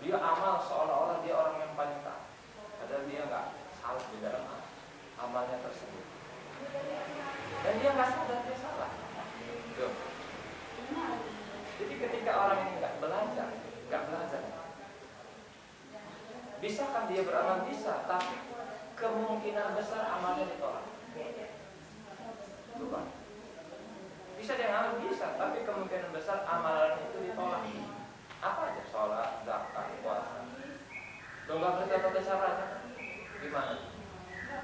Dia amal seolah-olah dia orang yang paling taat, padahal dia nggak salah di dalam amalnya tersebut. Dan dia nggak sadar dia salah. Tuh. Jadi ketika orang ini nggak belajar, bisakah dia beramal? Bisa, tapi kemungkinan besar amalnya ditolak. Lupa. Bisa dia ngamal, bisa, tapi kemungkinan besar amalan itu ditolak. Apa aja? Sholat, zakat, puasa. Lo nggak ngerti tata caranya? Gimana?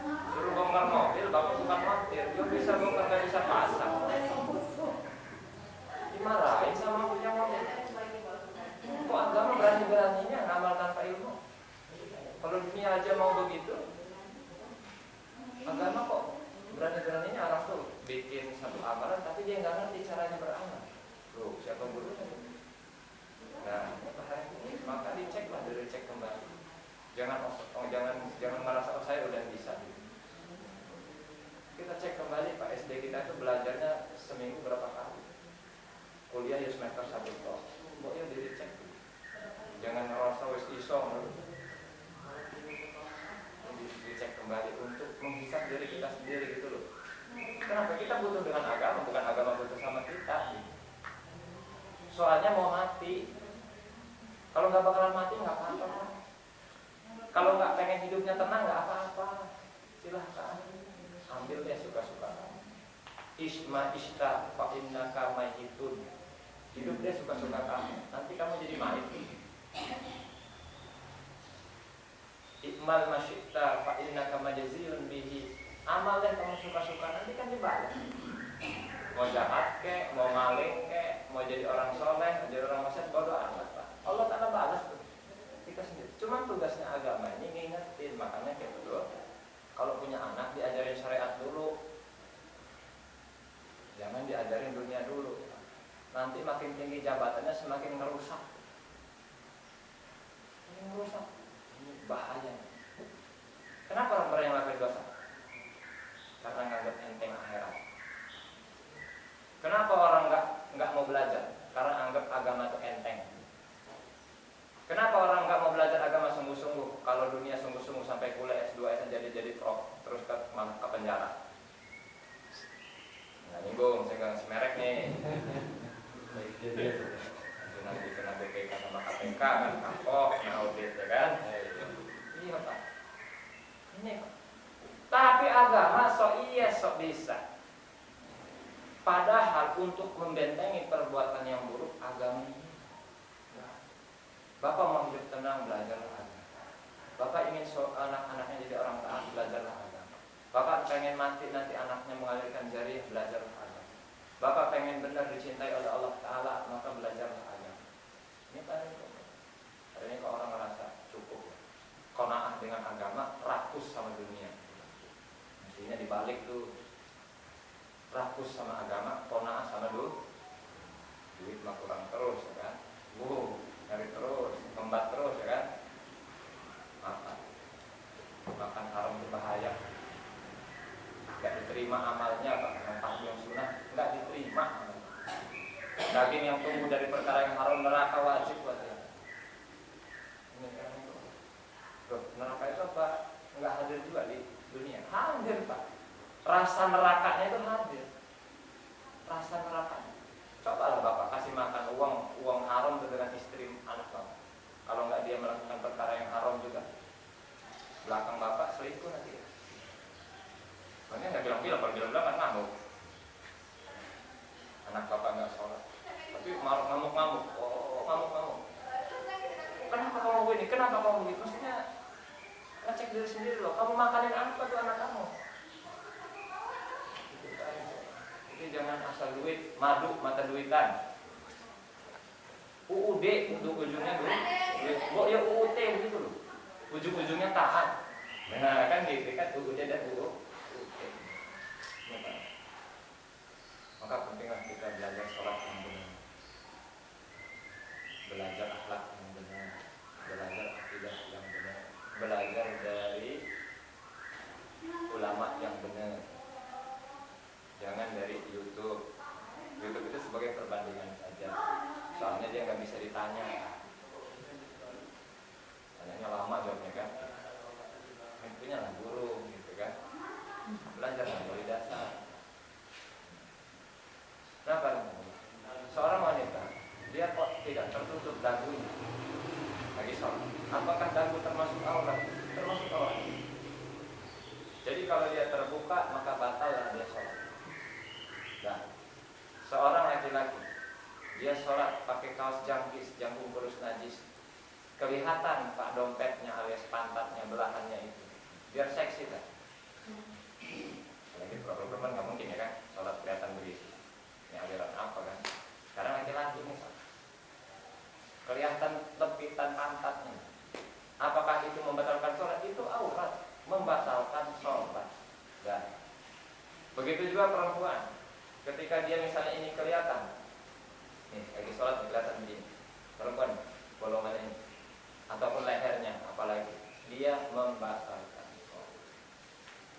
Suruh bongkar mobil, bapak bukan montir. Dia bisa bongkar, nggak bisa pasang. Dimarahin sama punya mobil. Kok agama berani-beraninya ngamal tanpa ilmu? Kalau dunia aja mau begitu, agama kok berani-beraninya orang tuh bikin satu amalan tapi dia nggak ngerti caranya beramal. Loh, siapa gurunya? Nah, maka diceklah, cek kembali. Jangan merasa oh saya udah bisa. Kita cek kembali Pak, SD kita itu belajarnya seminggu berapa kali? Kuliah ya semester 1 toh. Kok ya dicek. Jangan merasa wis iso. Dicek kembali untuk menghisap diri kita sendiri gitu loh. Kenapa kita butuh dengan agama, bukan agama butuh sama kita. Soalnya mau mati. Kalau nggak bakalan mati nggak apa-apa. Kalau nggak pengen hidupnya tenang nggak apa-apa. Silahkan ambil deh suka-suka. Isma ista fa innaka mayyitun. Hidup deh suka-suka kamu. Nanti kamu jadi mayit. Ikmal masyita fa innaka majziyun bihi. Amal deh kamu suka-suka, nanti kan dibalas. Mau jahat kek, mau maling kek, mau jadi orang soleh, jadi orang maksiat, bodo amat Pak. Allah Ta'ala balas tuh kita sendiri. Cuma tugasnya agama ini ngingetin, makanya kayak betul. Kalau punya anak diajarin syariat dulu, jangan diajarin dunia dulu. Nanti makin tinggi jabatannya semakin ngerusak. Ini ngerusak. Bahaya. Kenapa orang-orang yang melakukan dosa? Karena nganggap enteng akhirat. Kenapa orang nggak mau belajar? Karena anggap agama itu enteng. Kenapa orang nggak mau belajar agama sungguh-sungguh? Kalau dunia sungguh-sungguh sampai kuliah S2 S jadi prof, terus ke penjara. Nggak nyinggung, saya nggak semerek nih. Nanti kena BPK sama KPK kan, kapok, kena audit ya kan? Iya Pak. Ini Pak. Tapi agama sok bisa. Padahal untuk membentengi perbuatan yang buruk agama ini. Bapak mau hidup tenang, belajarlah agama. Bapak ingin anak-anaknya jadi orang taat, belajarlah agama. Bapak pengen mati nanti anaknya mengalirkan jariah, belajarlah agama. Bapak pengen benar dicintai oleh Allah Ta'ala, maka belajarlah agama. Ini paling penting. Hari ini kalau orang merasa cukup qanaah dengan agama, rakus sama dunia. Mestinya dibalik tuh, rakus sama agama, qanaah sama duit mah kurang terus ya kan. Cari terus, kembat terus ya kan. Makan haram berbahaya. Gak diterima amalnya Pak. Yang sunnah gak diterima. Daging yang tumbuh dari perkara yang haram, neraka wajib buat dia. Ini kan itu. Loh, neraka itu apa? Nggak hadir juga di dunia. Hadir Pak. Rasa nerakanya itu hadir. Rasa nerakanya. Cobalah Bapak kasih makan uang haram dengan istri anak Bapak. Kalau nggak dia melakukan perkara yang haram juga, belakang Bapak selingkuh nanti. Makanya nggak bilang-bilang, kalau bilang-bilang kan ngamuk. Anak Bapak nggak sholat, tapi ngamuk-ngamuk. Oh, ngamuk-ngamuk. Kenapa kamu begini? Kenapa kamu begitu? Maksudnya ngecek diri sendiri loh. Kamu makanin apa tuh anak kamu? Jadi jangan asal duit, madu mata duitan. UUD untuk ujungnya duit. Kok ya UUT gitu loh. Ujung-ujungnya tahan. Nah kan gitu kan UUD dan UUT. Maka pentinglah kita belajar sholat yang benar, belajar akhlak yang benar, belajar akidah yang benar, belajar dari ulama yang benar. Jangan dari YouTube. YouTube itu sebagai perbandingan saja. Soalnya dia nggak bisa ditanya. sholat. Apakah dagu termasuk aurat? Termasuk aurat. Jadi kalau dia terbuka maka batallah dia sholat. Nah, seorang laki-laki dia sholat pakai kaos jangkis, jangkung kurus najis, kelihatan pak dompetnya alias pantatnya, belahannya itu, biar seksi kan? Lagi perempuan nggak mungkin ya kan, sholat kelihatan begitu. Ini aliran apa kan? Sekarang laki-laki misal kelihatan tepitan pantatnya, apakah itu membatalkan sholat? Itu aurat, membatalkan sholat. Dan begitu juga perempuan, ketika dia misalnya ini kelihatan, nih lagi sholat kelihatan begini, perempuan bolongan ini ataupun lehernya, apalagi dia membatalkan sholat.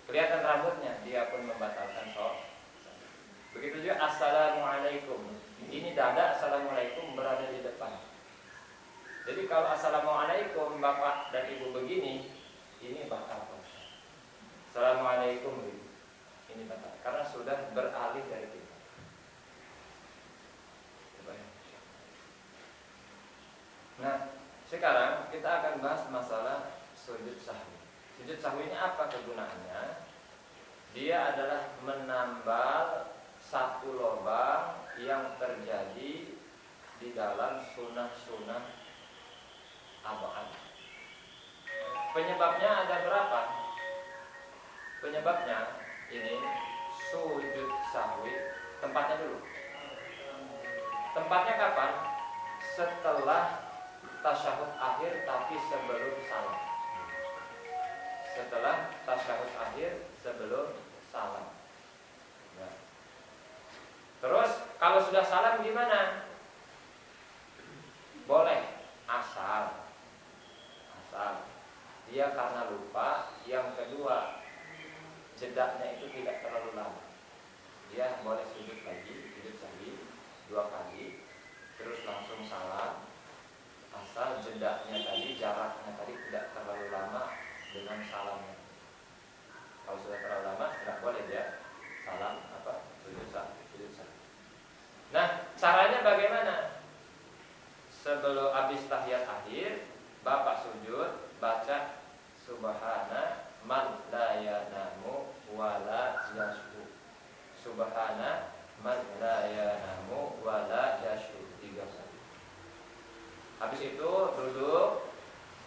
Kelihatan rambutnya, dia pun membatalkan sholat. Begitu juga assalamualaikum, ini dada assalamualaikum berada di depan. Jadi kalau assalamualaikum bapak dan ibu begini, ini batal puasa. Assalamualaikum ini batal karena sudah beralih dari kita. Nah, sekarang kita akan bahas masalah sujud sahwi. Sujud sahwi ini apa kegunaannya? Dia adalah menambal satu lubang yang terjadi di dalam sunnah-sunnah abad. Penyebabnya ada berapa? Penyebabnya ini sujud sahwi. Tempatnya dulu. Tempatnya kapan? Setelah tasyahud akhir tapi sebelum salam. Setelah tasyahud akhir sebelum salam. Nah. Terus kalau sudah salam gimana? Boleh asal dia karena lupa. Yang kedua, jedaknya itu tidak terlalu lama. Dia boleh sujud lagi, sujud sahwi 2 kali, terus langsung salam. Asal jedaknya tadi, jaraknya tadi tidak terlalu lama dengan salamnya. Kalau sudah terlalu lama, tidak boleh dia salam sujud sahwi. Nah, caranya bagaimana? Sebelum habis tahiyat akhir, bapak sujud, baca subhana man la yanamu wa la yashu. Subhana man la yanamu wa la yashu 3 kali. Habis itu duduk,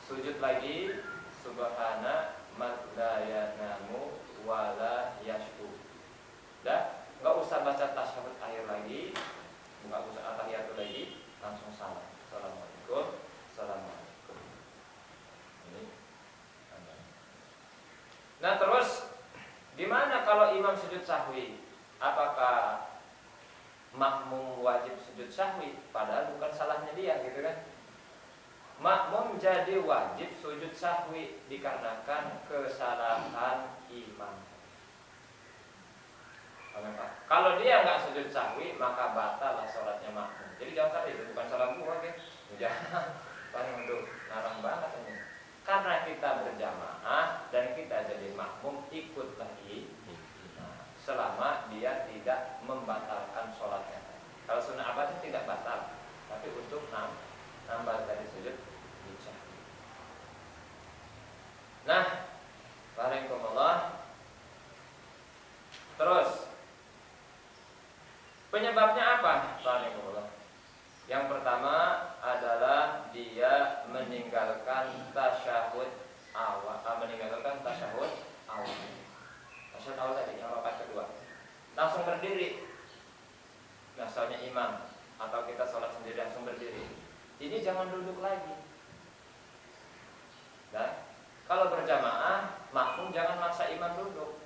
sujud lagi, subhana man la yanamu wa la yashu. Dah, enggak usah baca tasyahud akhir lagi, enggak usah atahiyatu lagi, langsung salam. Assalamualaikum. Assalamualaikum. Ini. Nah terus, gimana kalau imam sujud sahwi? Apakah makmum wajib sujud sahwi? Padahal bukan salahnya dia, gitu kan? Makmum jadi wajib sujud sahwi dikarenakan kesalahan imam. Kalau dia nggak sujud sahwi, maka batal sholatnya makmum. Jadi jangan salah, itu bukan salah gua, kan? Jangan, untuk narang banget ini. Karena kita berjamaah dan kita jadi makmum, ikutlah selama dia tidak membatalkan sholatnya. Kalau sunnah abadnya tidak batal, tapi untuk nambah dari sujud sahwi. Nah, barakallahu. Terus penyebabnya apa? Yang pertama adalah dia meninggalkan tasyahud awal. Tasyahud awal tadi, yang rakaat kedua. Langsung berdiri. Misalnya imam atau kita sholat sendiri langsung berdiri. Ini jangan duduk lagi. Dan kalau berjamaah, makmum jangan maksa imam duduk.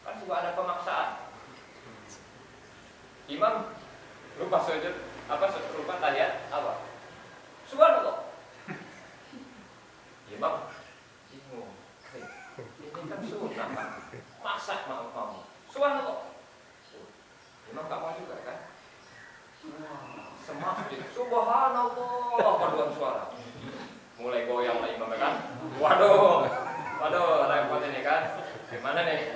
Kan juga ada pemaksaan. Imam lupa sujud lupa tahiyat subhanallah. Imam bingung. Ini kan sunnah kan. Masa mau subhanallah. Imam gak mau juga kan. Semak subhanallah paduan suara. Mulai goyang lah imam kan. Waduh repot ini kan. Gimana nih?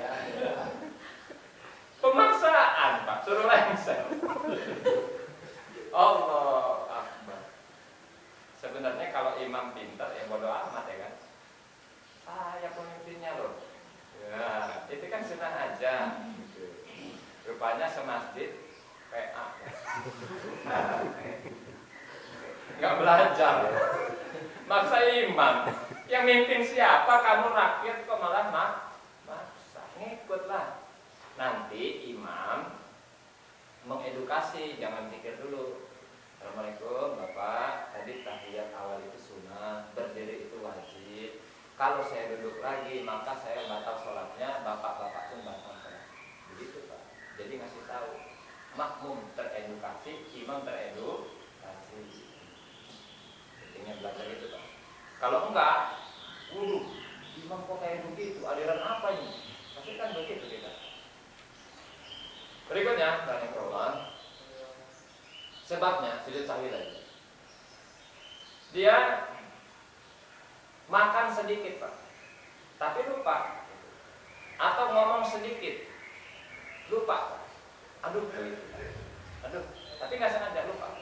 Pemaksaan Pak, suruh lengser. Allah Akbar. Sebenarnya kalau imam pintar ya bodo amat ya kan. Saya pemimpinnya loh. Ya, itu kan sunnah aja. Gitu. Rupanya semasjid PA. Nggak belajar. Maksa imam. Yang mimpin siapa? Kamu rakyat kok malah maksa. Ngikutlah. Nanti imam mengedukasi, jangan pikir dulu. Assalamualaikum Bapak, tadi tahiyat awal itu sunnah, berdiri itu wajib. Kalau saya duduk lagi maka saya batal sholatnya, bapak-bapak pun batal sholat. Begitu Pak. Jadi ngasih tahu, makmum teredukasi, imam teredukasi. Pentingnya belajar itu Pak. Kalau enggak, imam kok kayak begitu, aliran apa ini? Pasti kan begitu kita. Berikutnya, rahimahullah. Sebabnya sujud sahwi lagi. Dia makan sedikit Pak, tapi lupa. Atau ngomong sedikit, lupa. Aduh, tapi nggak sengaja lupa.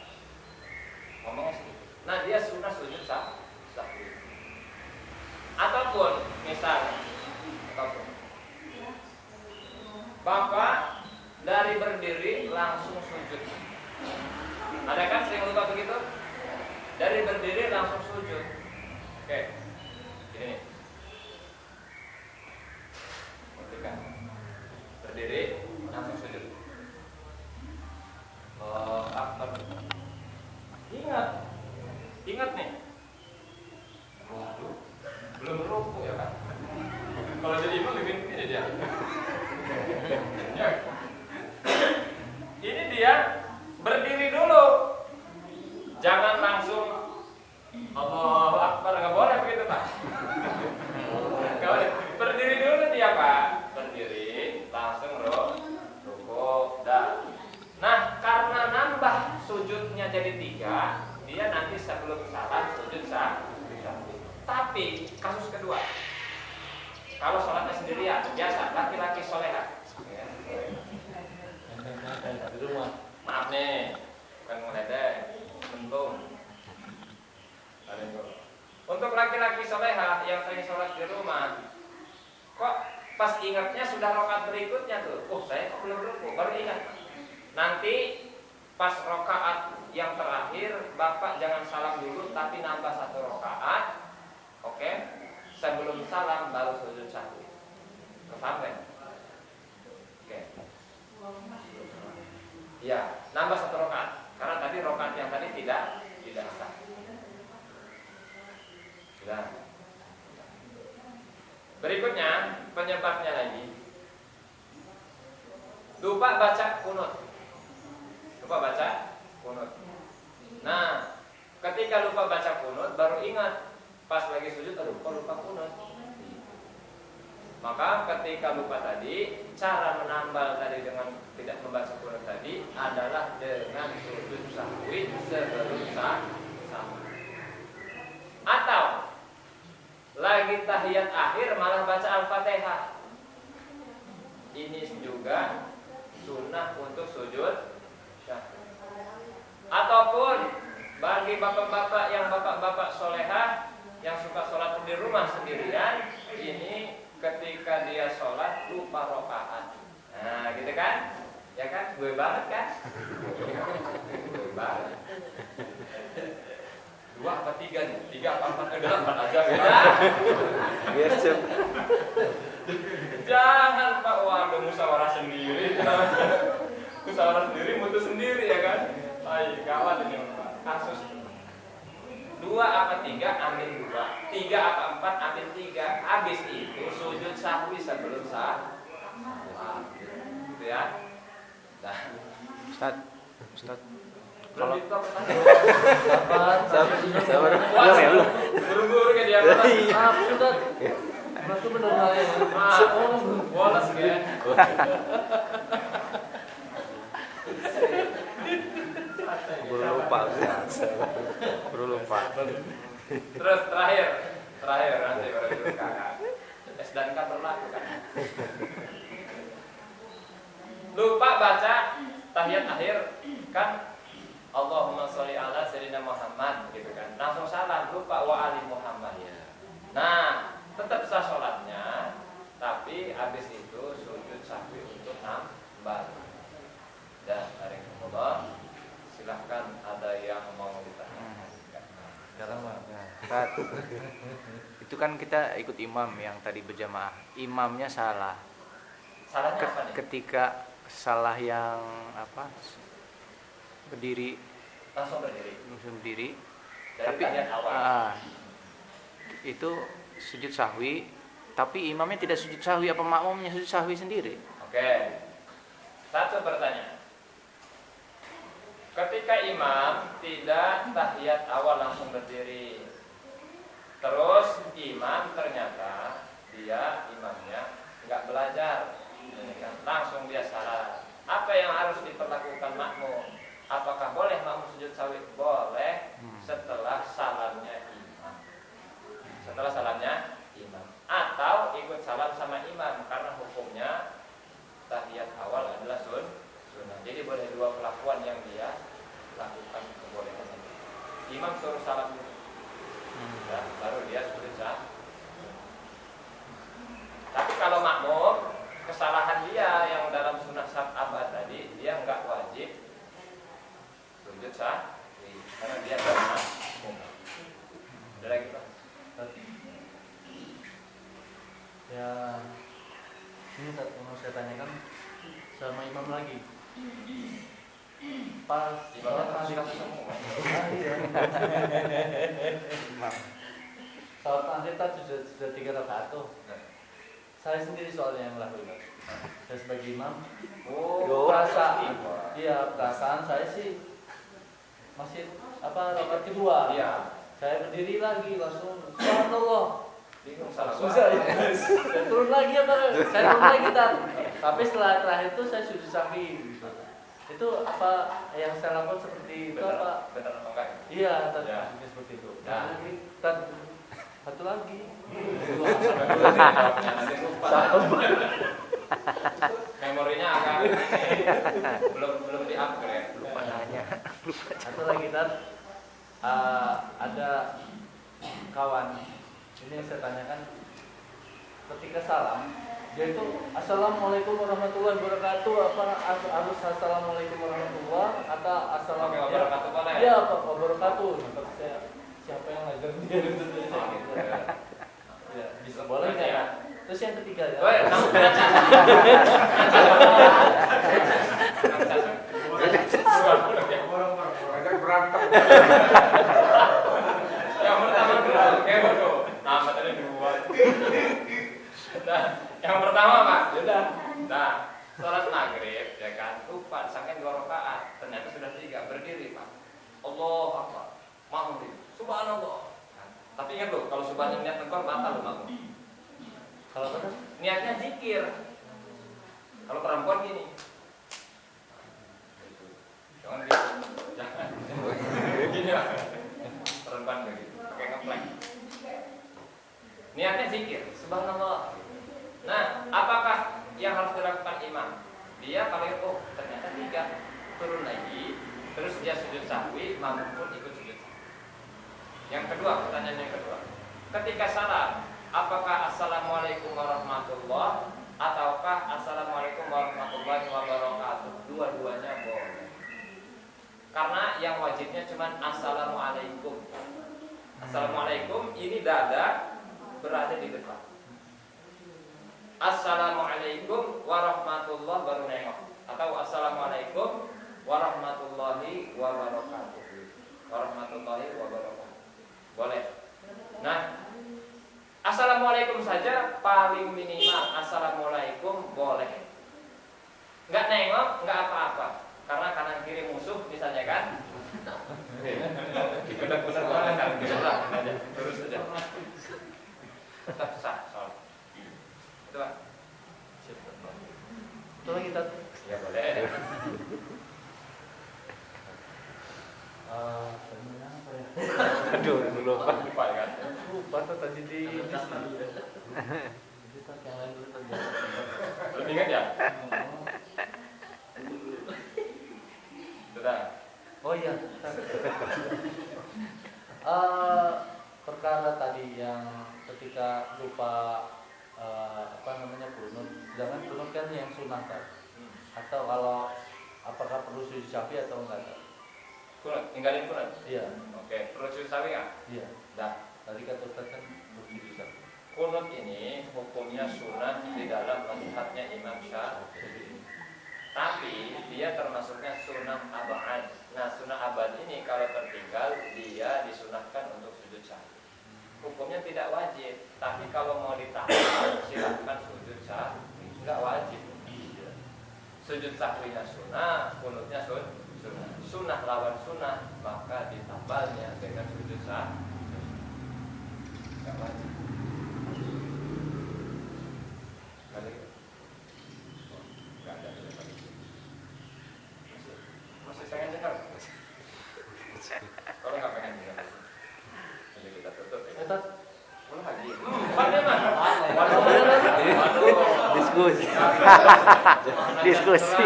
Ngomongnya sedikit. Nah dia sunnah sujud sahwi. Ataupun misal, Bapak dari berdiri langsung sujud. Ada kan sering lupa begitu? Dari berdiri langsung sujud. Oke. Ini. Perhatikan. Berdiri langsung sujud. Oh, akbar. Ingat nih. Waduh, belum ruku ya kan? Kalau jadi imam lebih ini dia. Ini dia berdiri dulu, jangan langsung Allahu Akbar, nggak boleh begitu Pak. Nggak boleh. Berdiri dulu dia Pak, berdiri langsung ruku dah. Nah karena nambah sujudnya jadi 3, dia nanti sebelum salam sujud sahwi. Tapi kasus kedua, kalau sholatnya sendirian, biasa laki-laki soleha. Di rumah. Maaf nih, bukan ngeledek, mentung. Untuk laki-laki soleha yang sering sholat di rumah, kok pas ingatnya sudah rokaat berikutnya tuh, saya kok belum ruku, baru ingat. Nanti pas rokaat yang terakhir, Bapak jangan salam dulu, tapi nambah 1 rokaat, oke? Sebelum salam baru sujud sahwi. Kepaham? Oke. Ya, nambah 1 rokaat. Karena tadi rokaat yang tadi tidak sah. Sudah. Berikutnya penyebabnya lagi. Lupa baca kunut. Nah, ketika lupa baca kunut baru ingat pas lagi sujud, aduh kok lupa kunut. Maka ketika lupa tadi, cara menambal tadi dengan tidak membaca kunut tadi adalah dengan sujud sahwi sebelum salam. Atau lagi tahiyat akhir malah baca Al-Fatihah. Ini juga sunnah untuk sujud sahwi. Ataupun bagi bapak-bapak yang bapak-bapak solehah yang suka sholat di rumah sendirian, ini ketika dia sholat lupa rokaat. Nah gitu kan? Ya kan? Gue banget kan? Gue banget. 2 apa 3 nih? 3 apa 4? Udah 4 aja beda. Biar cepet. Jangan Pak, waduh musyawarah sendiri. Musyawarah sendiri, mutus sendiri ya kan? Ayo kawan ini kasus. 2 apa 3 ambil 2, 3 apa 4 ambil 3. Habis itu sujud sahwi sebelum salam. Gitu ya. Nah, Ustaz. belum itu pertanyaan. Sabar. Belum ya, belum. Buru-buru ke dia. Maaf, Ustaz. Masuk benar saya. Maaf. Bolos ya. Buru lupa. Buru lupa. Terus terakhir nanti baru dulu kakak. S dan K berlaku kan. Lupa baca tahiyat akhir kan, Allahumma sholli ala sayyidina Muhammad gitu kan. Langsung salam. lupa wa ali Muhammad. Iya. Nah, tetap sah sholatnya, tapi habis itu sujud sahwi untuk nambah. Dan hari kemudian silahkan ada yang mau ditanya. Sekarang Pak. Nah, Ustaz, itu kan kita ikut imam yang tadi berjamaah. Imamnya salah. Salahnya apa nih? Ketika salah yang berdiri Langsung berdiri. Dari tapi tahiyat awal. itu sujud sahwi, tapi imamnya tidak sujud sahwi, apa makmumnya sujud sahwi sendiri? Oke. Satu pertanyaan. Ketika imam tidak tahiyat awal langsung berdiri, terus imam ternyata imamnya nggak belajar, langsung dia salah. Apa yang harus diperlakukan makmum? Apakah boleh makmum sujud sahwi? Boleh setelah salamnya imam. Setelah salamnya imam. Atau ikut salam sama imam, karena hukumnya tahiyat awal adalah sunnah. Jadi boleh dua kelakuan yang dia lakukan kebolehan. Imam suruh salam dulu, ya, baru dia sujud sahwi. Tapi kalau makmum, kesalahan dia yang dalam sunnah sab'ah tadi, dia nggak wajib sujud sahwi karena dia dalam makmum. Ada lagi Pak? Ya, ini mau saya tanyakan sama imam lagi. Pas Imamnya sholat kasih maghrib. semua. Iya. Sholat maghrib kan sudah 3 rakaat tuh. Saya sendiri soalnya yang melakukan. Saya sebagai imam. Perasaan, iya perasaan saya sih masih rakaat kedua. Iya. Saya berdiri lagi langsung subhanallah. Bingung salah Susah ya. Saya turun lagi saya turun lagi tapi setelah terakhir itu saya sujud sahwi gitu. Itu apa yang saya lakukan seperti itu apa? Benar apa enggak? Iya, tadi Ya. seperti itu. Nah. Satu lagi. Nanti lupa. Memorinya agak belum di-upgrade. Lupa nanya. Satu lagi ada kawan. Ini yang saya tanyakan ketika salam, dia itu assalamualaikum warahmatullahi wabarakatuh, apa harus assalamualaikum warahmatullahi atau assalamualaikum wabarakatuh boleh? Iya Pak wabarakatuh. Tapi saya siapa yang ngajar dia gitu? Ya, bisa boleh nggak ya? Terus yang ketiga ya. Agak berantem. Yang pertama dulu, waduh, nama tadi dua. Nah, yang pertama Pak, sudah. Nah, sholat maghrib, ya kan, lupa, disangkain 2 rakaat, ternyata sudah 3, berdiri Pak. Allahu Akbar, maghrib, subhanallah. Nah, tapi ingat loh, kalau subhanallah niat engkau batal loh maghrib. Kalau apa? Niatnya zikir. Kalau perempuan gini. Jangan gitu. Jangan. Gini Pak. Perempuan begitu, pakai ngeplek. Niatnya zikir, subhanallah. Nah, apakah yang harus dilakukan imam? Dia kalau ternyata 3, turun lagi, terus dia sujud sahwi, makmum pun ikut sujud sahwi. Yang kedua, pertanyaan yang kedua. Ketika salam, apakah assalamualaikum warahmatullahi ataukah assalamualaikum warahmatullahi wabarakatuh? Dua-duanya boleh. Karena yang wajibnya cuma assalamualaikum. Assalamualaikum ini dada berada di depan. Assalamualaikum warahmatullahi baru nengok. Atau assalamualaikum warahmatullahi wabarakatuh. Warahmatullahi wabarakatuh. Boleh. Nah, assalamualaikum saja paling minimal assalamualaikum boleh. Nggak nengok, nggak apa-apa. Karena kanan kiri musuh misalnya kan. Benar-benar boleh kan. Terus saja. Tetap sah soal. Itu Pak. Itu lagi tadi. Ya boleh. Apa ya? Aduh, lupa. Lupa kan. Lupa tuh tadi di yang lain dulu tadi. Belum ingat ya? Sudah. Oh iya. perkara tadi yang ketika lupa kunut, jangan kunut kan yang sunnah kan? Atau kalau apakah perlu sujud sahwi atau enggak? Kunut, tinggalin kunut. Iya. Oke, perlu sujud sahwi nggak? Iya. Dah. Tadi kata Ustaz kan perlu sujud sahwi. Kunut ini hukumnya sunnah di dalam mazhabnya Imam Syafi'i. Tapi dia termasuknya sunnah abad. Nah, sunnah abad ini kalau tertinggal dia disunahkan untuk sujud sahwi. Hukumnya tidak wajib, tapi kalau mau ditambah silakan sujud sahwi, nggak wajib. Sujud sahwinya sunnah, kunutnya sunnah. Sunnah lawan sunnah, maka ditambalnya dengan sujud sahwi. Nggak wajib. Nggak ada. Masih pengen dengar? Kalau nggak pengen dengar, jadi kita tutup ya. Ustaz, Ulang lagi. Bagaimana? Diskusi. Diskusi.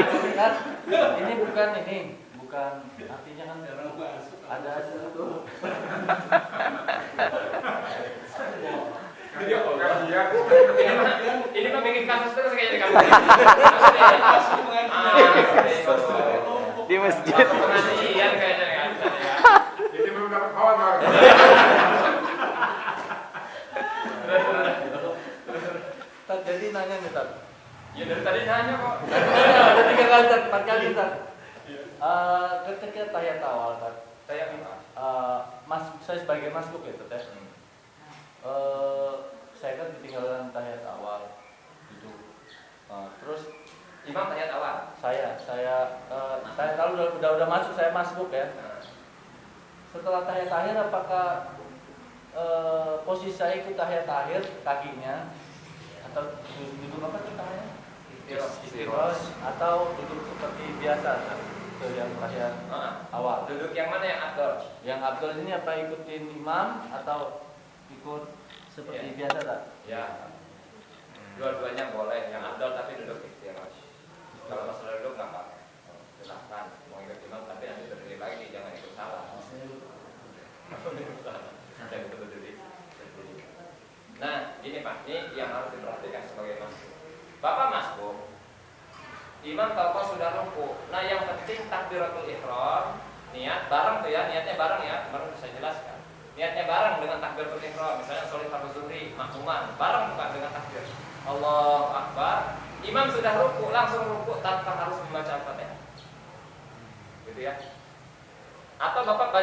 kan ini bukan artinya kan ada sesuatu. Ini mah bikin kasus terus kayaknya kamu. Di masjid. Pengajian kayaknya kan. Jadi belum dapat kawan Bang. Tad, jadi nanya nih Tad. Ya dari tadi nanya kok. Ada 3 kali Tad, 4 kali Tad. Ketika tahiyat awal Tad, Saya apa? saya sebagai masbuk ya Tad. Saya kan ketinggalan tahiyat awal gitu. Terus Imam tahiyat awal. saya tahu udah masuk, saya masbuk ya. Setelah tahiyat akhir apakah posisi saya ikut tahiyat akhir kakinya atau duduk apa tuh tahiyat? Istiros atau duduk seperti biasa kan? Itu yang tahiyat awal. Duduk yang mana yang afdal? Yang abdul ini apa ikutin imam atau ikut seperti biasa tak? Ya. Dua-duanya boleh, yang afdal tapi duduk istiros. Kalau masalah duduk nggak apa-apa. Silahkan mau ikut imam tapi nanti berdiri lagi, jangan ikut salah. Jangan ikut berdiri. Nah, ini Pak, ini yang harus diperhatikan sebagai masbuk. Bapak masbuk, imam tahu sudah ruku. Nah, yang penting takbiratul ihram, niat bareng tuh ya, niatnya bareng ya, baru saya jelaskan. Niatnya bareng dengan takbiratul ihram, misalnya sholat fardu zuhri, makmuman, bareng bukan dengan takbir. Allahu Akbar. Imam sudah ruku, langsung ruku tanpa harus membaca Al-Fatihah. Gitu ya. Atau Bapak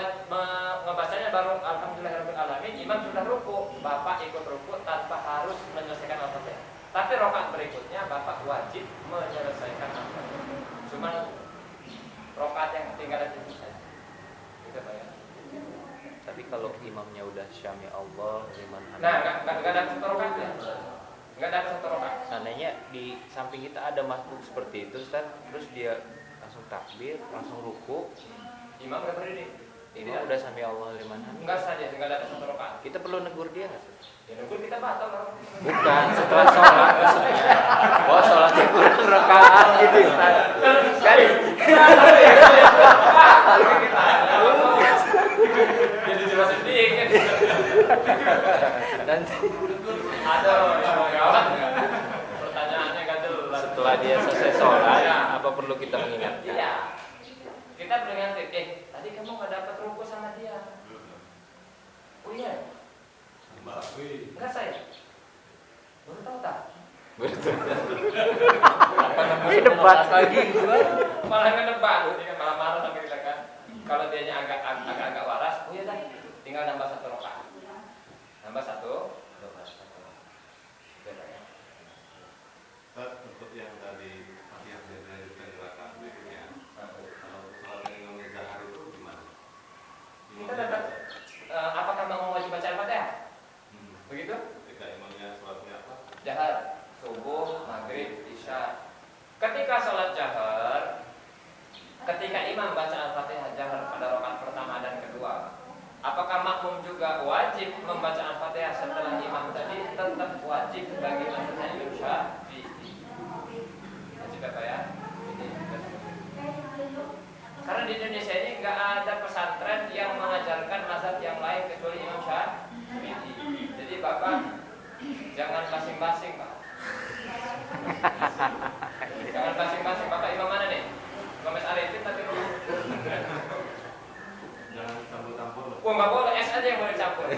ngebacanya baru Alhamdulillahirabbil alamin, imam sudah ruku, Bapak ikut ruku tanpa harus menyelesaikan Al-Fatihah. Tapi rakaat berikutnya Bapak wajib menyelesaikan Al-Fatihah. Cuma rakaat yang ketinggalan itu saja. Gitu Pak ya. Tapi kalau imamnya udah Syami Allah liman hamid. Nah, enggak ada satu rakaat ya. Enggak ada satu rakaat. Seandainya di samping kita ada masbuk seperti itu, Ustaz, terus dia langsung takbir, langsung ruku, Imam enggak berdiri. imam udah Syami Allah liman hamid. Enggak saja, enggak ada satu rakaat. Kita perlu negur dia nggak, Ustaz? Ya nunggu kita batal kan. Bukan, setelah sholat maksudnya. Oh, sholatnya kurang rakaat gitu ya, Ustaz. Kan? Jadi jelasin dikit. Nanti Ada gawat. Pertanyaannya kan jelas. setelah dia selesai sholat, apa perlu kita mengingatkan? Iya. Kita beringatin, tadi kamu nggak dapat ruku sama dia. Oh iya. Enggak saya. Baru tahu tak? Betul. Ini debat lagi gitu kan? Malah kan debat, ini kan malah marah sama kita kan. Kalau dia agak waras, oh iya dah, tinggal nambah satu rakaat. Nambah satu rakaat. Untuk yang tadi yang dilanjutkan ke rakaat berikutnya, kalau sholat imam jahar itu gimana? Kita dapat apakah mau wajib baca Al-Fatihah? Begitu? Ketika imamnya sholatnya apa? Jahar, subuh, maghrib, isya. Ketika sholat jahar, ketika imam baca Al-Fatihah jahar pada rakaat pertama dan kedua, apakah makmum juga wajib membaca Al-Fatihah setelah imam tadi? Tetap wajib bagi mazhabnya Imam Syafi'i. Wajib apa ya? Ini. Karena di Indonesia ini nggak ada pesantren yang mengajarkan mazhab yang lain kecuali Imam Syafi'i. Bapak jangan basing-basing Pak. Jangan basing-basing. Bapak imam mana nih? Imam S. Arifin tadi. Jangan campur-campur. Wah nggak boleh, S aja yang boleh campur.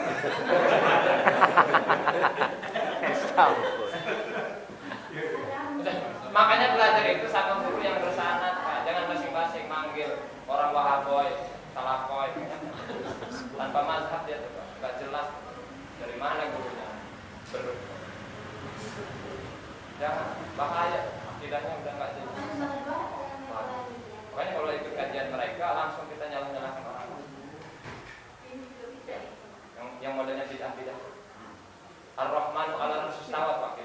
Campur. Makanya belajar itu sama guru yang bersanad Pak. Jangan basing-basing manggil orang Wahaboy, Salafoy, tanpa mazhab dia tuh Pak. Nggak jelas dari mana gurunya. Jangan, bahaya. Akidahnya udah nggak jelas. Makanya kalau ikut kajian mereka langsung kita nyalahkan orang. Yang modelnya bidah-bidah. Ar-Rahmanu 'ala arsy istawa Pak.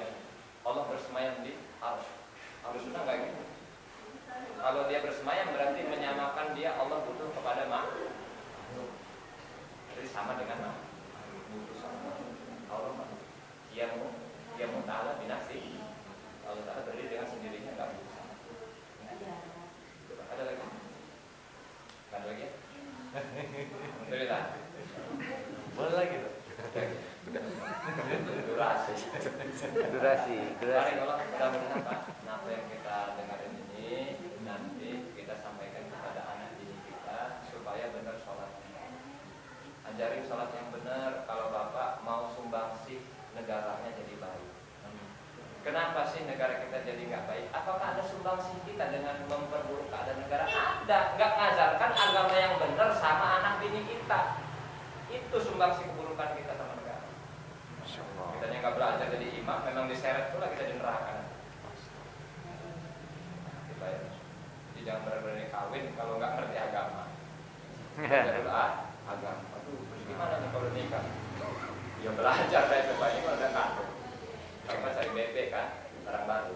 Allah bersemayam di arsy. Harus sudah nggak gitu. Kalau dia bersemayam berarti menyamakan dia Allah butuh kepada makhluk. Jadi sama dengan makhluk. Butuh sama Allah makhluk. Dia ta'ala binafsi. Allah Ta'ala berdiri dengan sendirinya nggak butuh sama. Ada lagi? Ada lagi? Alhamdulillah. Boleh lagi tuh. Durasi. Mari Allah mudah-mudahan Pak, apa yang kita dengarin ini nanti kita sampaikan kepada anak didik kita supaya benar sholatnya. Ajarin sholat yang benar. Kalau Bapak mau sumbangsi negaranya jadi baik. Kenapa sih negara kita jadi nggak baik? Apakah ada sumbangsi kita dengan memperburuk keadaan negara? Ada. Nggak ngajarkan agama yang benar sama anak bini kita. Itu sumbangsi keburukan kita sama negara. Kita yang nggak belajar jadi imam, memang diseret pula kita di neraka. Jadi jangan berani kawin kalau nggak ngerti agama. Belajar agama. Aduh, terus gimana nih kalau nikah? Ya belajar dari coba ini kalau udah takut. Kalau cari bebek kan, barang baru.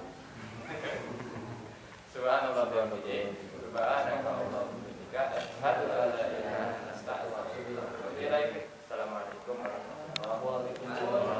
Subhanallah wa bihamdihi. Subhanallah wa bihamdihi. Asyhadu an la ilaha illa anta astaghfiruka wa atubu ilaik. Assalamualaikum warahmatullahi wabarakatuh.